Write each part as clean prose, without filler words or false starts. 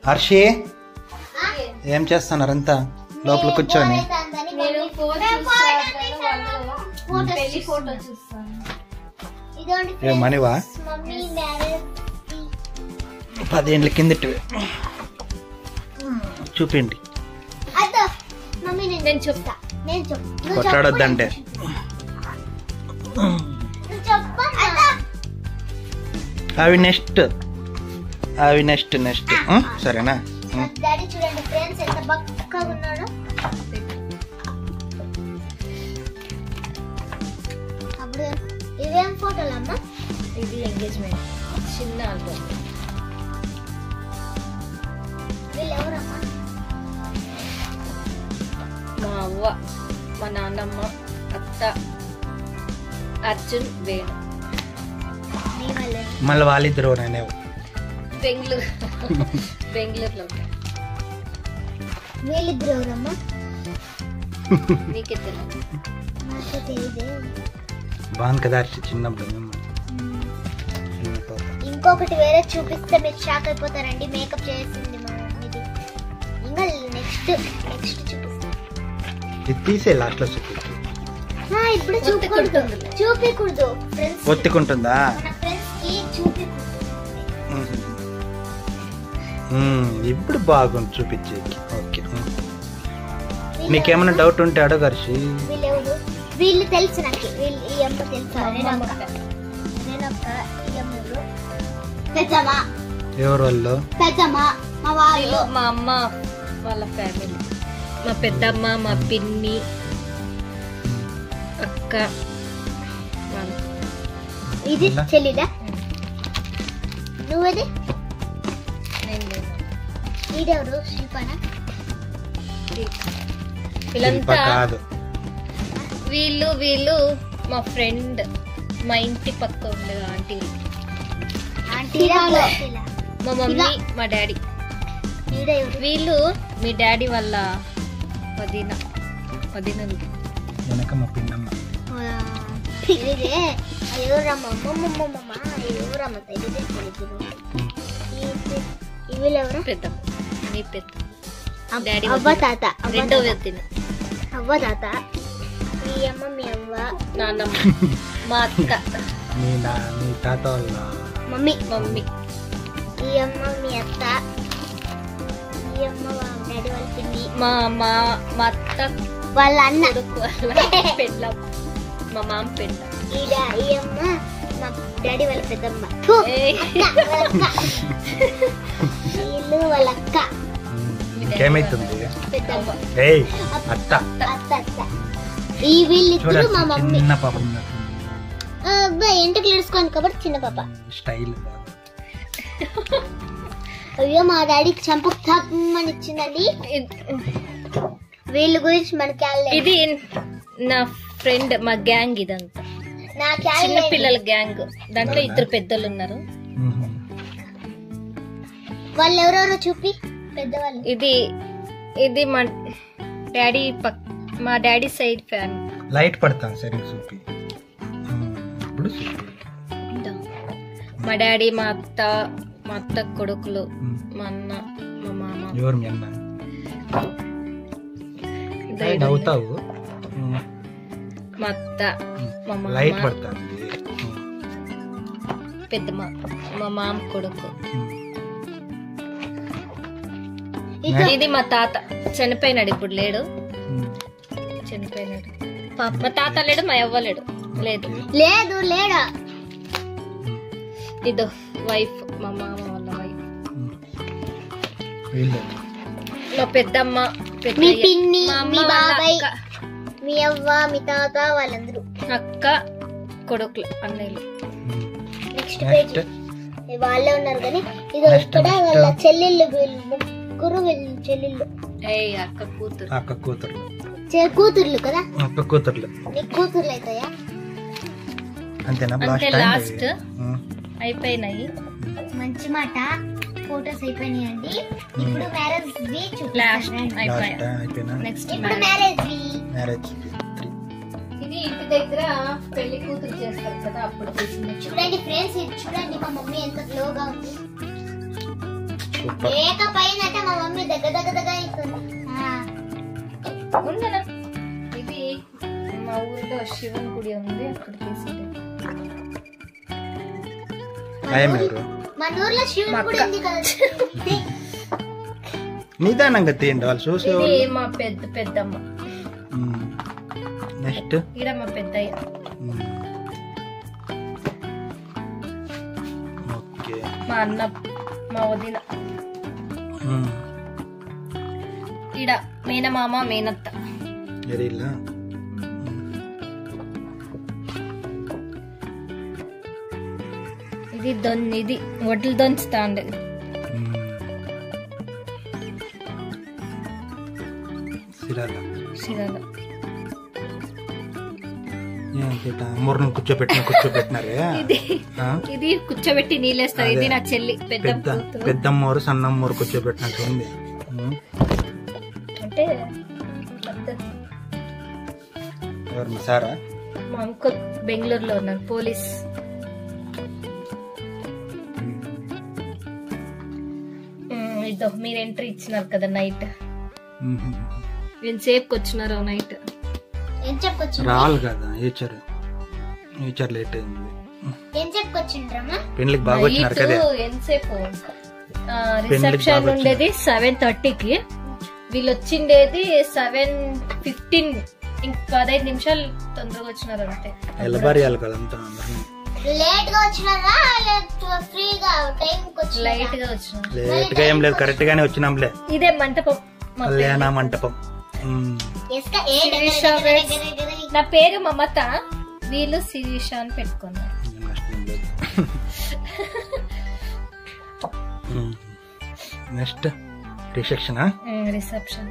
హర్షి ఏం చేస్తున్నారంతా లోపల కూర్చొని? మనివా 10 ఏళ్ళ కిందటి చూపిండి. కొట్లాడొద్దంటే అవి నెక్స్ట్ సరేనా? చూడండి ఫ్రెండ్స్ ఎంత బక్కగా ఉన్నాడో. అప్పుడు ఇవేం ఫోటోలు అమ్మా? ఇది ఎంగేజ్మెంట్ చిన్న ఆల్బమ్. వీళ్ళు ఎవరమ్మా? మా అవ్వ, మా నాన్నమ్మ, అత్త, అర్జున్, వేణు. మళ్ళీ వాళ్ళిద్దరు నేను బెంగళూరులో. వీళ్ళిద్దరు ఎవరమ్మా? నీకే తెలియదు. నాకు తెలియదే. బాగుంది కదా చిన్నప్పుడు. ఇంకొకటి వేరే చూపిస్తే మీరు షాక్ అయిపోతారండి. మేకప్ చేసింది మా మమ్మీది. ఇంకా నెక్స్ట్ చూపిస్తాను. ఇది తీసే లాస్ట్ లో చూపించు. ఇప్పుడు చూపించకూడదు ఫ్రెండ్స్. ఒత్తుకుంటుందా? మన ఫ్రెండ్స్ కి చూపించకూడదు. ఇప్పుడు బాగుంది చూపించేకి. ఓకే, నీకేమైనా డౌట్ ఉంటే అడుగు హర్షి. వీళ్ళు తెలుసు నాకు. వీళ్ళు ఈ అమ్మ తెలుసు. పెద్దమ్మ. ఎవరు వాళ్ళు? పెద్దమ్మ మా వాళ్ళు, మా అమ్మ వాళ్ళ ఫ్యామిలీ. మా పెద్దమ్మ, మా పిన్ని, అక్క. ఇది చెల్లిదా? నువ్వది? ఈడెవరు? శిల్పనా? వీళ్ళంతా కాదు. వీళ్ళు మా ఫ్రెండ్, మా ఇంటి పక్క ఉండే ఆంటీ. మా మమ్మీ, మా డాడీ. వీళ్ళు మీ డాడీ వాళ్ళ వదినలు. వెనక మా పిన్నమ్మ. పెద్దమ్మ, నీ పెద్ద డాడీ అవ్వ తాత. రెండో వదిన. అవ్వ తాత. మీ అమ్మ, మీ అవ్వ, నాన్నమ్మ, మా అత్త, మీ తాత వాళ్ళ మమ్మీ. ఈ అమ్మ మీ అత్త. ఈ అమ్మ డాడీ వాళ్ళ పిన్ని. మా అత్త వాళ్ళ అన్న. పెళ్ళ. మా మామ పెళ్ళ. ఈ అమ్మ మా డాడీ వాళ్ళ పెద్దమ్మ. వీళ్ళు వాళ్ళ అక్క. ఇంకేమైతుంది? పెద్దమ్మ. అత్త. ఈ వీళ్ళిద్దరు మా మమ్మీ. చిన్న పాప ఇంటికి ఇడుచుకోండి కాబట్టి చిన్న పాప. స్టైల్. అయ్యో మా డాడీకి చంపకు తాపమని ఇచ్చిందండి. వీళ్ళ గురించి మనకి ఇది నా ఫ్రెండ్, మా గ్యాంగ్. ఇదంతా చిన్న పిల్లల గ్యాంగ్. దాంట్లో 2 పెద్దలు ఉన్నారు. వాళ్ళు ఎవరెవరో చూపి పెద్దవాళ్ళు. ఇది మా డాడీ సైడ్ ఫ్యామిలీ. లైట్ పడతాను సరే చూపి. ఇప్పుడు మా డాడీ, మా అత్త కొడుకులు, మా అన్న, మా మామ. ఎవరు మీ అన్న? నవ్వుతావు. మా అత్త, మా మామ. లైట్ పడతాను. పెద్దమ్మ, మా మామ కొడుకు. ఇది మా తాత. చనిపోయినాడు, ఇప్పుడు లేడు. చనిపోయినాడు. మా తాత లేడు, మా అవ్వ లేడు. లేడా? ఇదో వైఫ్, మా మామ వాళ్ళ వైఫ్. మా పెద్దమ్మ, మీ పిన్ని, మీ బాబాయ్, మీ అవ్వ, మీ తాత వాళ్ళందరూ. అక్క కొడుకులు, అన్నయ్యలు. నెక్స్ట్ పేజ్ వాళ్ళే ఉన్నారు కానీ ఇది ఇక్కడ వాళ్ళ చెల్లెళ్ళు. ముగ్గురు వీళ్ళు చెల్లెళ్ళు. అక్క కూతురు. కూతుర్లు కదా? అక్క కూతుర్లు. నీకు కూతుర్లు అవుతాయా? అంతేనా? లాస్ట్ అయిపోయినాయి. మంచి మాట. ఫోటోస్ అయిపోయినాయండి. ఇప్పుడు మ్యారేజ్ నెక్స్ట్ ఇప్పుడు మ్యారేజ్. ఇది ఇంటి దగ్గర పెళ్లి కూతురు చేస్తారు కదా, అప్పుడు చూడండి ఫ్రెండ్స్. ఇది చూడండి మా మమ్మీ ఎంత గ్లోగా ఉంది. సూపర్. మేకప్ అయిందంటే మా మమ్మీ దగ్గర అవుతుంది. ఉండనా ఇది మా ఊర్లో శివన్ గుడి ఉంది, అక్కడ తీసింది. మన ఊర్లో శివుని గుడి ఉంది కదా. నిదానంగా తీయండి వాళ్ళు చూసే. ఇది మా పెద్దమ్మ. నెక్స్ట్ ఇక్కడ మా పెద్దయ్య. ఓకే. మా అన్న, మా వదిన. ఇడ మేనమామ మేనత్త. ఎరిలా ఇది ఇది వడ్లు దంచుతా ఉండేది. శిరాల అమ్మూరును కూర్చోబెట్టినారే. ఇది కూర్చోబెట్టి నీళ్ళేస్తారు. ఇది నా చెల్లి పెద్దమ్మూరు సన్నమ్మూరు కూర్చోబెట్టినట్టు ఉంది. అంటే ఎవరు సారా? మా అంకుల్ బెంగళూరులో ఉన్నారు, పోలీస్. ఇదో మీరు ఎంట్రీ ఇచ్చినారు కదా నైట్. ఎంతసేపుకి వచ్చినారు నైట్? రావాలి కదా ఏచర్ లేట్ అయింది. పెళ్లికి బాగా వచ్చినారు కదా. ఎంతసేపు రిసెప్షన్ ఉండేది 7:30కి, వీళ్ళు వచ్చిండేది 7:15. ఇంక 15 నిమిషాలు తొందరగా వచ్చినారు అంతే. ఎలబారియాలి కదా అంతా. లేట్ గా వచ్చినారా ఫ్రీగా టైం కి వచ్చినా? లైట్ గా వచ్చినారు. లేట్ గా ఏం లేదు, కరెక్ట్ గానే వచ్చినాంలే. ఇదే మంటపం, కళ్యాణ మంటపం. నా పేరు మమత, వీళ్ళు శిరీష అని పెట్టుకున్నారు. Next reception. రిసెప్షన్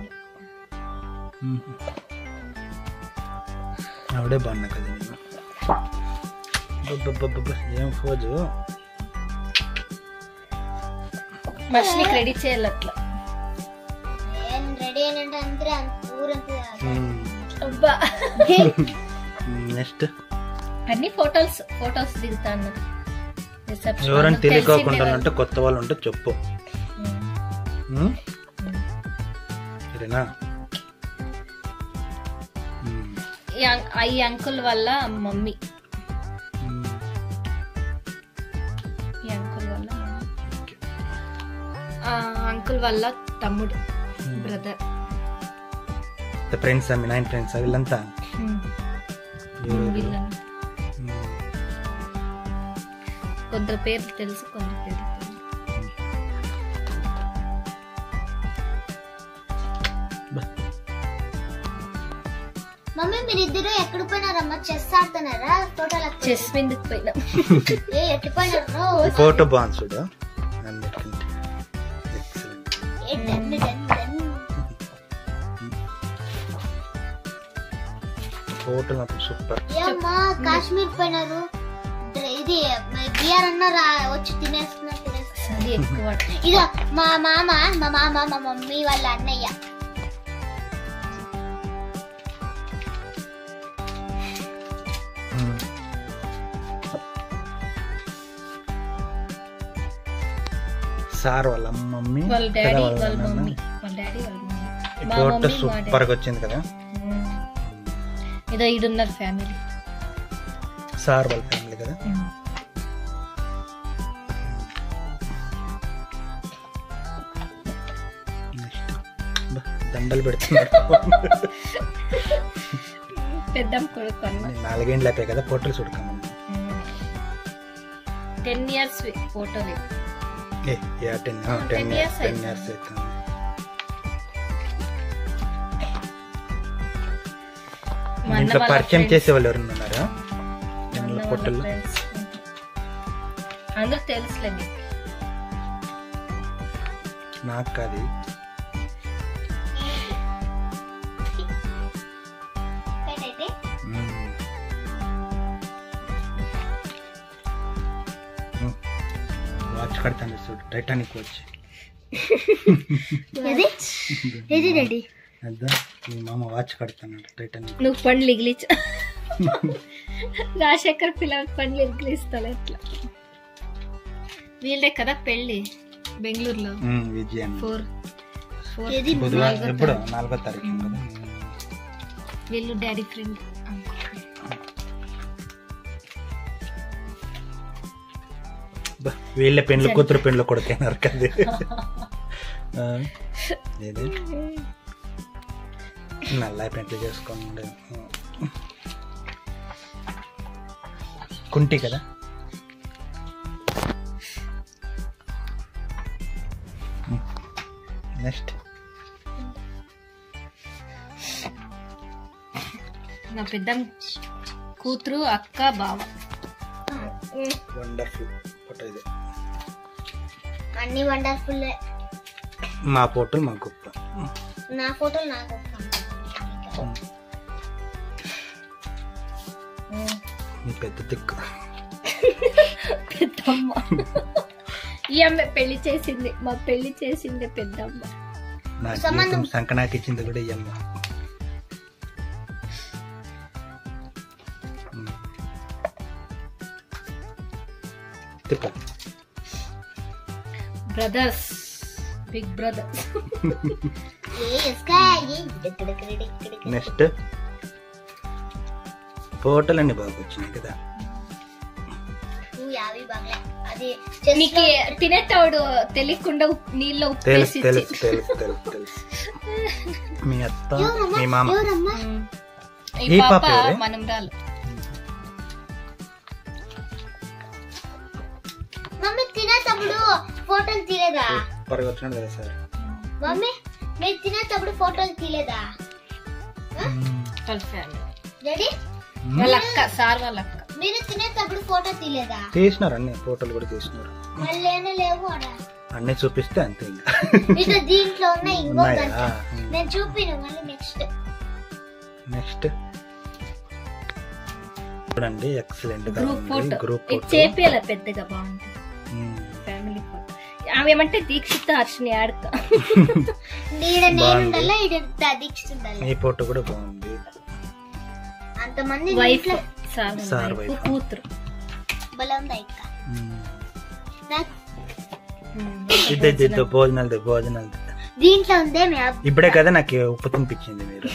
ఆవిడే బాగున్నా కదా. ఏం ఫోజు. మనిషిని రెడీ చేయాలి అట్లా. నెక్స్ట్ అన్ని ఫోటోస్ దిగుతాను. ఎవరైనా తెలియకోకుండా ఉంటే కొత్త వాళ్ళు ఉంటే చెప్పు. సరేనా? ఈ అంకుల్ వల్ల మమ్మీ, ఈ అంకుల్ వల్ల అంకుల్ వల్ల తమ్ముడు, బ్రదర్. ఫ్రెండ్స్, 9 ఫ్రెండ్స్ వీళ్ళంతా. కొందరు పేర్లు తెలుసు, కొందరు పేర్లు తెలుసు. మమ్మీ మీరిద్దరు ఎక్కడ పోయినారమ్మా? చెస్ ఆడుతున్నారా? చెస్ మీదకి పోయినా. ఎట్టు పోయినారు? ఫోటో బాగుంది చూడు. ఫోటో మాత్రం సూపర్. ఏమ్మా కాశ్మీర్ పోయినారు? ఇది బిఆర్ అన్న వచ్చి తినేస్తున్నారు. ఇదో మా మామ, మా మమ్మీ వాళ్ళ అన్నయ్య. సార్ వాళ్ళ మమ్మీ, వాళ్ళ డాడీ, వాళ్ళ మమ్మీ, వాళ్ళ డాడీ, వాళ్ళ మమ్మీ. ఫోటో సూపర్ గా వచ్చింది కదా. ఇదో ఇడున్నారు ఫ్యామిలీ, సార్ వాళ్ళ ఫ్యామిలీ కదా. దండలు పెడుతున్నారు. పెద్దమ్మ కొడుకు 4 ఏళ్ళు అయిపోయాయి కదా. ఫోటోలు చూడకమ్మా. 10 years ఫోటోలు. 10 years అవుతుంది. ఇంట్లో పరిచయం చేసే వాళ్ళు ఎవరు ఉన్నారా ఫోటోలు? అందరూ తెలుసులేండి నాకు కాదు. వాచ్ కడతాను చూడు, టైటానిక్ వాచ్. రెడీ అదా మీ మామ వాచ్ కడతాను టైటానిక్. నువ్వు పండ్లు ఇగిలిచ రాజశేఖర్ పిల్లలకి పండ్లు ఇగిలిస్తాను. ఎట్లా వీళ్ళే కదా పెళ్ళి. బెంగళూరులో విజయన్ 4 బుధవారం ఎప్పుడు 4వ తారీఖు కదా. వీళ్ళు డాడీ ఫ్రెండ్. వీళ్ళ పెండ్లు కూతురు పెండ్లు కొడుకైనారు కదా. ఏది నల్ల పెంట్లు చేసుకోండి. కుంటి కదా. నెక్స్ట్ నా పెద్ద కూతురు, అక్క, బావ. వండర్ఫుల్ ఫోటో ఇది. అన్ని వండర్ఫుల్. మా ఫోటోలు మా గొప్ప. నా ఫోటోలు నా గొప్ప. మీ పెద్ద దిక్కు పెద్దమ్మ. ఈ అమ్మ పెళ్లి చేసింది, మా పెళ్లి చేసింది పెద్దమ్మ. నా జీవితం సంకనాకి ఇచ్చింది కూడా ఈ అమ్మ. Brothers, big brothers. నెక్స్ట్ ఫోటోలు అన్ని బాగా వచ్చినాయి కదా. నీకు తినేటోడు తెలియకుండా నీళ్ళు తెలుసు తెలుసు తెలుసు తెలుసు తెలుసు. మీ అత్త మీ మామ. ఈ పాప మనమరాలు. మమ్మీ తినేటప్పుడు ఫోటోలు తీలేదా? త్వరగా వచ్చినాడు కదా సార్. మమ్మీ మీరు తినేటప్పుడు ఫోటోలు తీలేదా? డాడీ వాళ్ళ అక్క, సార్ వాళ్ళ అక్క. మీరు తినేటప్పుడు ఫోటో తీలేదా? తీసినారు, అన్ని ఫోటోలు కూడా తీసినారు. మళ్ళీ లేవు అన్ని చూపిస్తే అంతే. ఇంకా దీంట్లో ఉన్న ఇంకో ఉన్నాయా? నేను చూపిను మళ్ళీ నెక్స్ట్ చూడండి. ఎక్సలెంట్ గా గ్రూప్ ఉంది. ఫోటో. గ్రూప్ ఇది చేపియాల పెద్దగా బాగుంటుంది. Family photo. ఆమె ఏమంటే దీక్షిత హర్షిని ఆడతా. ఈ ఫోటో కూడా బాగుంది. అంతమంది వైఫ్, సార్ వైఫ్, కూతురు. ఇద్దరు భోజనాలు భోజనాలు. దీంట్లో ఉందే ఇప్పుడే కదా నాకు ఉప్పు తినిపించింది మీరు.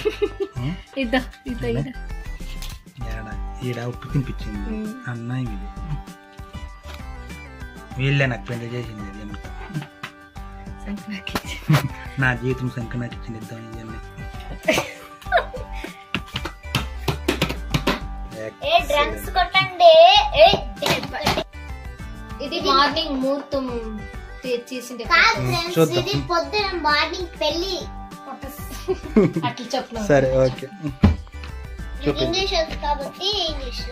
ఈడ ఉప్పు తినిపించింది అన్న. ఇది వీళ్ళే నాకు పెళ్లి చేసింది. నా జీవితం సంఖ్య నాకు ఇచ్చింది. ఇద్దాం ఇవన్నీ. ఇది మార్నింగ్ ముహూర్తం చేసిండే. ఇది పొద్దున మార్నింగ్ పెళ్లి. అట్లా చెప్పిన. సరే ఓకే. ఇంగ్లీష్ కాబట్టి ఇంగ్లీష్.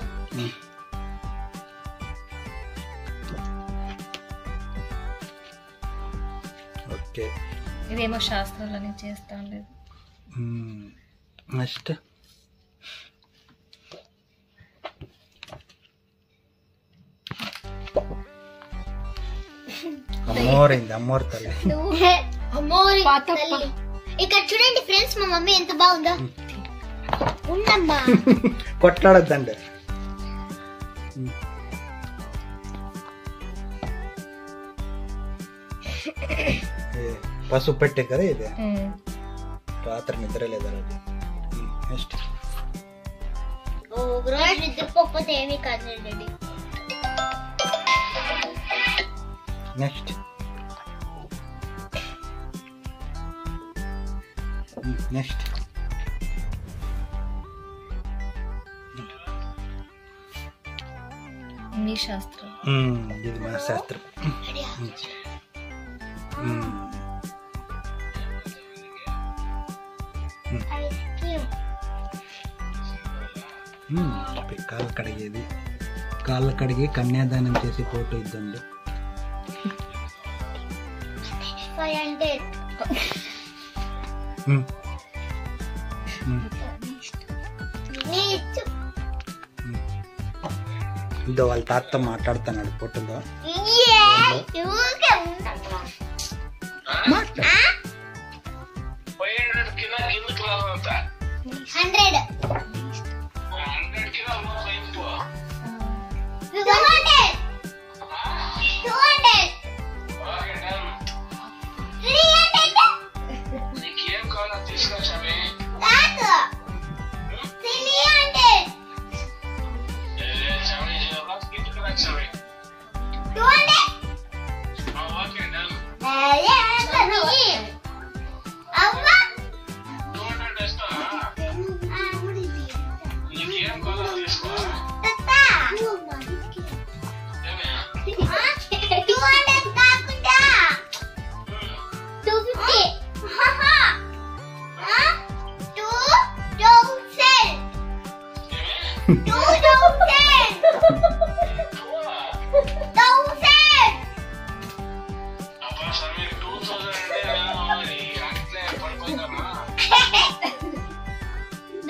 ఓకే. ఇదేమో శాస్త్రాలని చేస్తా లేదు. నెక్స్ట్ అమ్మోరైంది. అమ్మోరు తల్లి. అమ్మోరి తల్లి. ఇక్కడ చూడండి ఫ్రెండ్స్, మా మమ్మీ ఎంత బాగుందో. ఉండమ్మా, కొట్లాడొద్దండి. పసుపు పెట్టే కదా ఇది. రాత్రి నిద్ర లేదా? నెక్స్ట్ రోజు నిద్రపోకపోతే ఏమీ కాదు. నెక్స్ట్ నెక్స్ట్ మీ శాస్త్రం. ఇది మన శాస్త్రం. కాళ్ళు కడిగేది. కాళ్ళు కడిగి కన్యాదానం చేసి ఫోటో ఇద్దండి. 500. ఇదో వాళ్ళ తాతతో మాట్లాడుతున్నాడు ఫోటోలో. 200.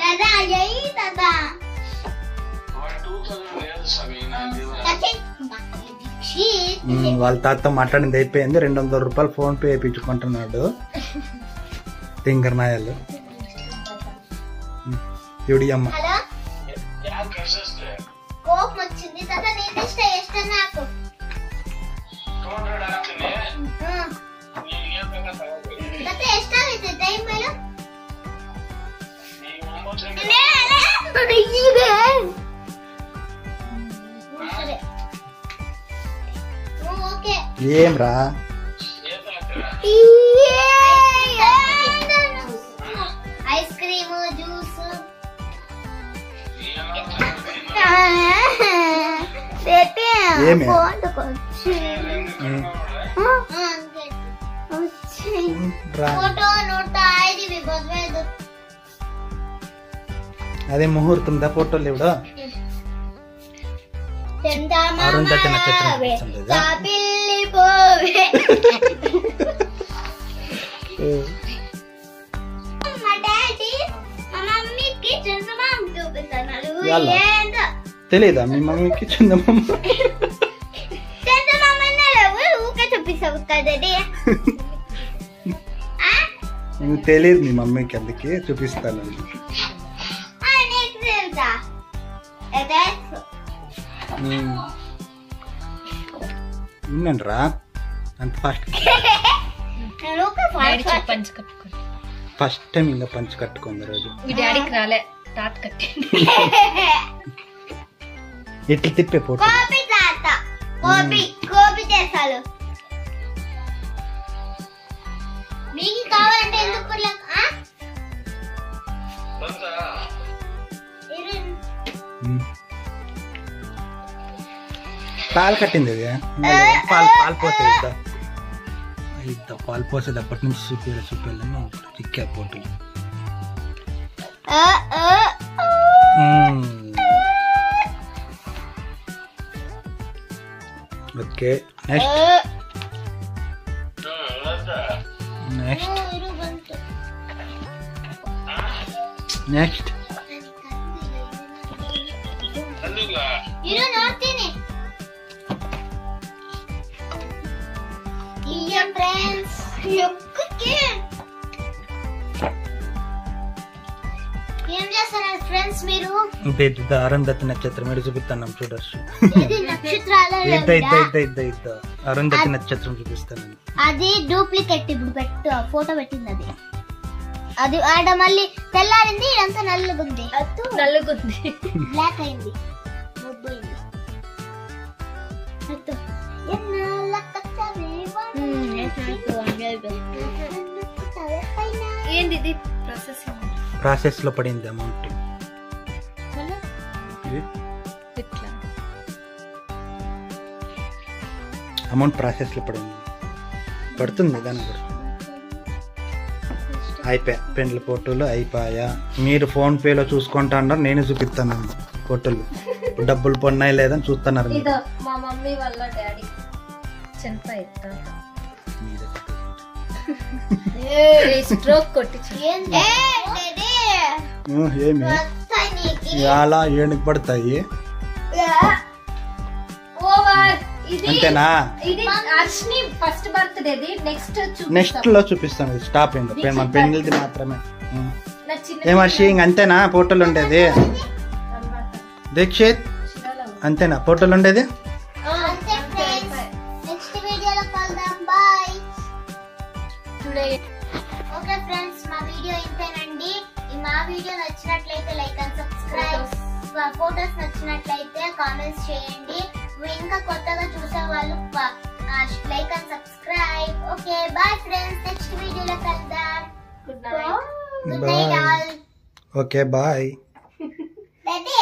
दादा यही दादा వాళ్ళ తాతతో మాట్లాడింది అయిపోయింది. 200 రూపాయలు ఫోన్ పే వేయించుకుంటున్నాడు తింగర్ నాయాలు. చూడి అమ్మ హలో కోపం వచ్చింది దాదా నేను ఇష్ట నాకు दादा ಎಷ್ಟಾಗೈತೆ ಟೈಮ್ ಮೇಲೆ ఓకే ఏం రా ఐస్ క్రీమ్ జ్యూస్ ఏమి ಫೋಟೋ ನೋಡ್ತಾ ಇದೀವಿ ಮದ್ವೆದು. ಅದೇ ಮುಹೂರ್ತದ ಫೋಟೋಲ್ಲಿ ಇವ್ಡು ಅರುಂಧತಿ ನಕ್ಷತ್ರ ಪಿಲ್ಲಿ ಪೋವೆ మా డాడీ మా మమ్మీకి చందమామ చూపిస్తున్నాడు. ఏందో తెలీదా మీ మమ్మీకి చందమామ? చందమామ అన్నాడు ఊకే చూపిస్తావు కదండి. తెలియదు మీ మమ్మీకి, అందుకే చూపిస్తాను. రా అంత ఫస్ట్ టైం ఇంకా పంచి కట్టుకుంది రోజు. డాడీకి రాలే, తాత కట్టింది. ఎట్లా తిప్పే ఫోటో కోపి చేస్తాడు. మీకు కావాలంటే ఎందుకు పాలు కట్టింది అది. పాలు పోసే ఇద్దా పాలు పోసేది అప్పటి నుంచి చూపేయాలని చిక్కా పోటీ. ఓకే నెక్స్ట్ ನೋಡ್ತೀನಿ. ఫ్రెండ్స్ ఏం చేస్తున్నారు ఫ్రెండ్స్ మీరు? అరుంధతి నక్షత్రం మీరు చూపిస్తాను చూడొచ్చు. అరుంధతి నక్షత్రం చూపిస్తాను. అది డూప్లికేట్. ఇప్పుడు పెట్టు ఫోటో పెట్టింది అది. అది ఆడ మళ్ళీ తెల్లారింది, ఇదంతా నల్లగుంది. బ్లాక్ అయింది, మొబ్బైంది. ఏంది ప్రాసెస్ లో పడింది అమౌంట్. అమౌంట్ ప్రాసెస్ లో పడుతుంది దాని కూడా. అయిపోయా పెండ్ల ఫోటోలు అయిపోయా. మీరు ఫోన్ పేలో చూసుకుంటా అన్నారు, నేను చూపిస్తాను ఫోటోలు. డబ్బులు పొన్నాయి లేదని చూస్తున్నారు. మా మమ్మీ వాళ్ళ డాడీ చనిపోయి స్ట్రోక్ కొట్టి ఏమి అలా ఏనుగు పడతాయి అంతేనా? ఫస్ట్ బర్త్డే నెక్స్ట్ లో చూపిస్తాను. స్టాప్ ఏంటో మన పెళ్ళిది మాత్రమే. ఏమర్షి అంతేనా ఫోటోలు ఉండేది? దీక్షిత్ అంతేనా ఫోటోలు ఉండేది? ఓకే ఫ్రెండ్స్, మా వీడియో ఇంతేనండి. మా వీడియో నచ్చినట్లయితే లైక్ అండ్ సబ్స్క్రైబ్. ఫోటోస్ నచ్చినట్లయితే కామెంట్స్ చేయండి. ఇంకా కొత్తగా చూసే వాళ్ళు like and subscribe. Okay bye friends, next వీడియోలో కలుద్దాం. Good night all. Okay bye. Daddy